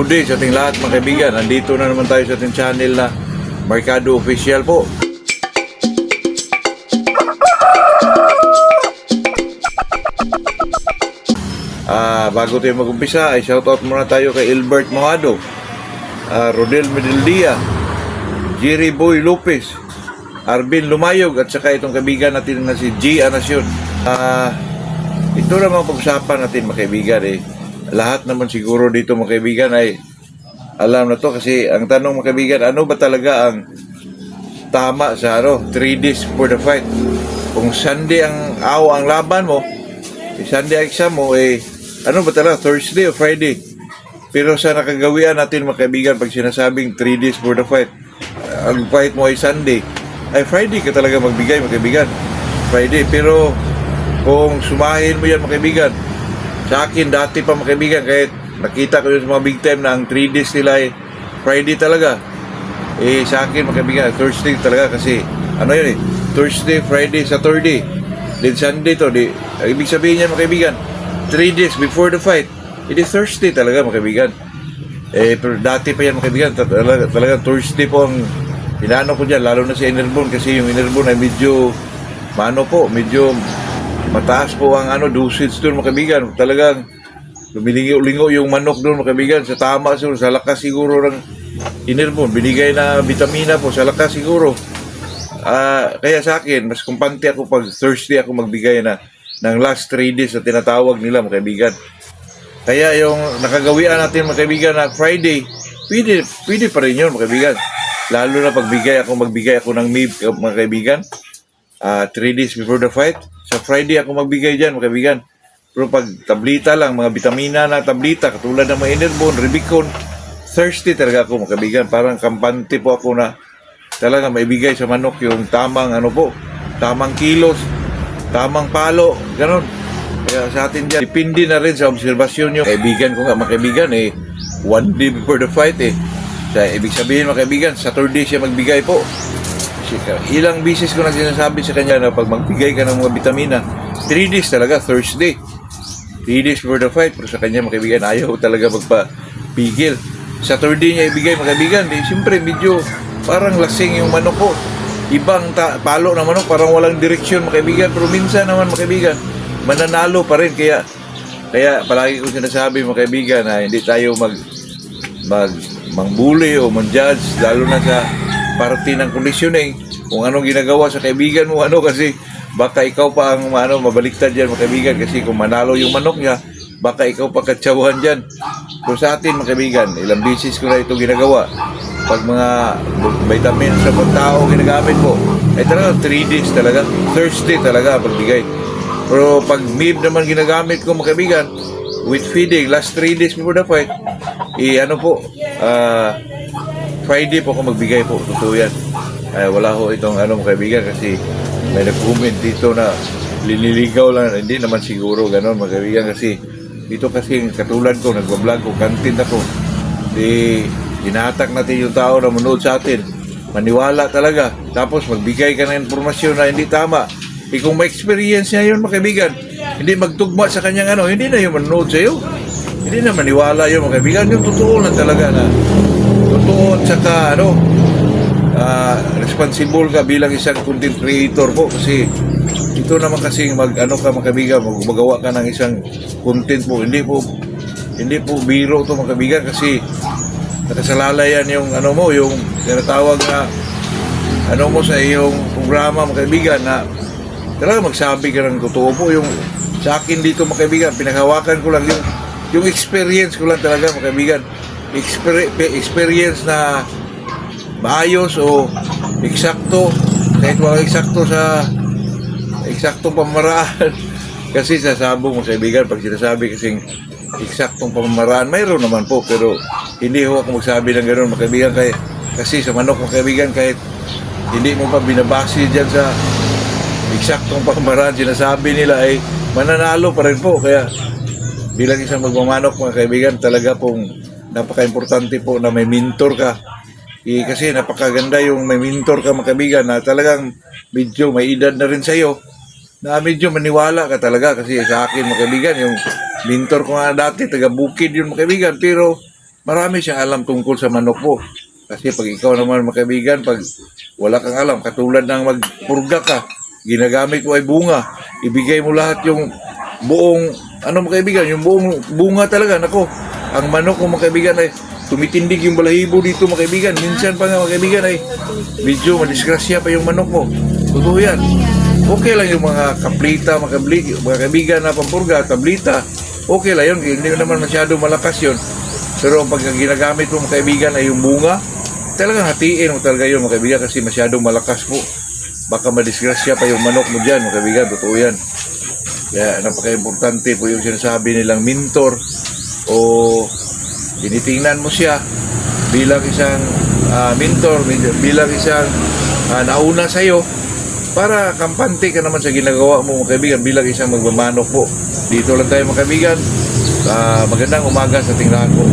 Good day sa ating lahat mga kaibigan. Nandito na naman tayo sa ating channel na Mercado Official po. Bago tayo mag-umpisa ay shoutout muna tayo kay Albert Mohado, Rodel Medeldia, Jerry Boy Lopez, Arvin Lumayog at saka itong kaibigan natin na si G. Anasyon. Ito naman pag-usapan natin mga kaibigan lahat naman siguro dito mga kaibigan ay alam na to kasi ang tanong mga kaibigan, ano ba talaga ang tama sa 3 days for the fight? Kung Sunday ang laban mo, Sunday exam mo, ano ba talaga, Thursday o Friday? Pero sa nakagawian natin mga kaibigan, pag sinasabing 3 days for the fight, ang fight mo ay Sunday, ay Friday ka talaga magbigay mga kaibigan, Friday. Pero kung sumahin mo yan mga kaibigan, sa akin dati pa mga kaibigan, kahit nakita ko yun sa mga big time na ang 3 days nila ay Friday talaga, sa akin mga kaibigan, Thursday talaga kasi ano yun Thursday, Friday, Saturday, then Sunday to, ibig sabihin yan mga kaibigan, 3 days before the fight, it is Thursday talaga mga kaibigan. Pero dati pa yan mga kaibigan, talaga Thursday po ang inaano ko dyan, lalo na sa Innerbone, kasi yung Innerbone ay medyo medyo mataas po ang dosage doon mga kaibigan. Talagang lumilingo yung manok doon mga kaibigan, sa tama siguro, sa lakas siguro ng Innerbone, binigay na vitamina po sa lakas siguro. Kaya sa akin, mas kumpante ako pag Thursday ako magbigay ng last 3 days na tinatawag nila mga kaibigan. Kaya yung nakagawian natin mga kaibigan na Friday, pwede pa rin yun mga kaibigan. Lalo na magbigay ako ng MIB mga kaibigan, 3 days before the fight. Sa Friday ako magbigay dyan mga kaibigan. Pero pag tablita lang, mga vitamina na tablita, katulad ng mga Innerbone, Rubicon, Thursday talaga ako mga kaibigan. Parang kampante po ako na talaga maibigay sa manok yung tamang tamang kilos, tamang palo, ganon. Kaya sa atin dyan, depende na rin sa obserbasyon nyo. Kaibigan ko nga mga kaibigan, 1 day before the fight Sa ibig sabihin mga kaibigan, Saturday siya magbigay po. Ilang bisis ko na sinasabi sa kanya na pag magbigay ka ng mga vitamina, 3 days talaga, Thursday, 3 days before the fight. Pero sa kanya mga kaibigan, ayaw talaga magpapigil. Saturday niya ibigay mga kaibigan, siyempre medyo parang lasing yung manok ko. Ibang palo ng manok, parang walang direksyon mga kaibigan. Pero minsan naman mga kaibigan, mananalo pa rin. Kaya palagi ko sinasabi mga kaibigan na hindi tayo mangbuli o manjudge, lalo na sa parte ng conditioning, kung anong ginagawa sa kaibigan mo, kasi baka ikaw pa ang mabaliktad dyan mga kaibigan, kasi kung manalo yung manok niya, baka ikaw pa katsawahan dyan. So sa atin mga kaibigan, ilang bisis ko na ito ginagawa. Pag mga vitamins sa mga tao ginagamit ko, ay talaga 3 days talaga, Thursday talaga pagbigay. Pero pag MIB naman ginagamit ko mga kaibigan, with feeding, last 3 days before the fight, Friday po ako magbigay po, totoo yan. Wala ho itong mga kaibigan, kasi may nag-comment dito na liniligaw lang, hindi naman siguro gano'n mga kaibigan, kasi dito kasi katulad ko, nagbablog ko, content ako, hinahatak natin yung tao na manood sa atin, maniwala talaga, tapos magbigay ka ng informasyon na hindi tama. Kung may experience niya yun mga kaibigan, hindi magtugma sa kanyang hindi na yung manood sa iyo, hindi na maniwala yun mga kaibigan. Yung totoo lang talaga na totoo at saka responsible ka bilang isang content creator po, kasi ito naman kasi ka mga kaibigan, magawa ka ng isang content po, hindi po biro to mga kaibigan, kasi nakasalalayan yung yung tinatawag na mo sa iyong programa mga kaibigan, na talaga magsabi ka ng totoo po. Yung sa akin dito mga kaibigan, pinaghawakan ko lang yung experience ko lang talaga mga kaibigan, experience na maayos o eksakto, kahit walang eksakto sa eksaktong pamamaraan. Kasi sasabong mo kaibigan, pag sinasabi kasing eksaktong pamamaraan, mayroon naman po, pero hindi ho ako magsabi ng gano'n mga kaibigan, kasi sa manok mga kaibigan, kahit hindi mo pa binabasi dyan sa eksaktong pamamaraan, sinasabi nila ay mananalo pa rin po. Kaya bilang isang magmamanok mga kaibigan, talaga pong napaka-importante po na may mentor ka. Kasi napakaganda yung may mentor ka mga kaibigan, na talagang medyo may edad na rin sa'yo, na medyo maniwala ka talaga. Kasi sa akin mga kaibigan, yung mentor ko nga dati, taga Bukid yun mga kaibigan, pero marami siyang alam tungkol sa manok mo. Kasi pag ikaw naman mga kaibigan, pag wala kang alam, katulad ng magpurga ka, ginagamit mo ay bunga, ibigay mo lahat yung buong, mga kaibigan, yung buong bunga talaga, nako, ang manok mo mga kaibigan ay tumitindig yung balahibo dito mga kaibigan. Minsan pa nga mga kaibigan ay medyo madisgrasya pa yung manok mo. Totoo yan. Okay lang yung mga kaplita, mga kaibigan na pampurga, tablita, okay lang yun, hindi naman masyado malakas yun. Pero pag ginagamit mo mga kaibigan ay yung bunga, talagang hatiin mo talaga yun mga kaibigan kasi masyadong malakas po. Baka madisgrasya pa yung manok mo dyan mga kaibigan, totoo yan. Kaya napaka-importante po yung sinasabi nilang mentor o tinitingnan mo siya bilang isang mentor, bilang isang nauna sa'yo para kampante ka naman sa ginagawa mo mga kaibigan bilang isang magmamanok po. Dito lang tayo mga kaibigan. Magandang umaga sa ating lahat po.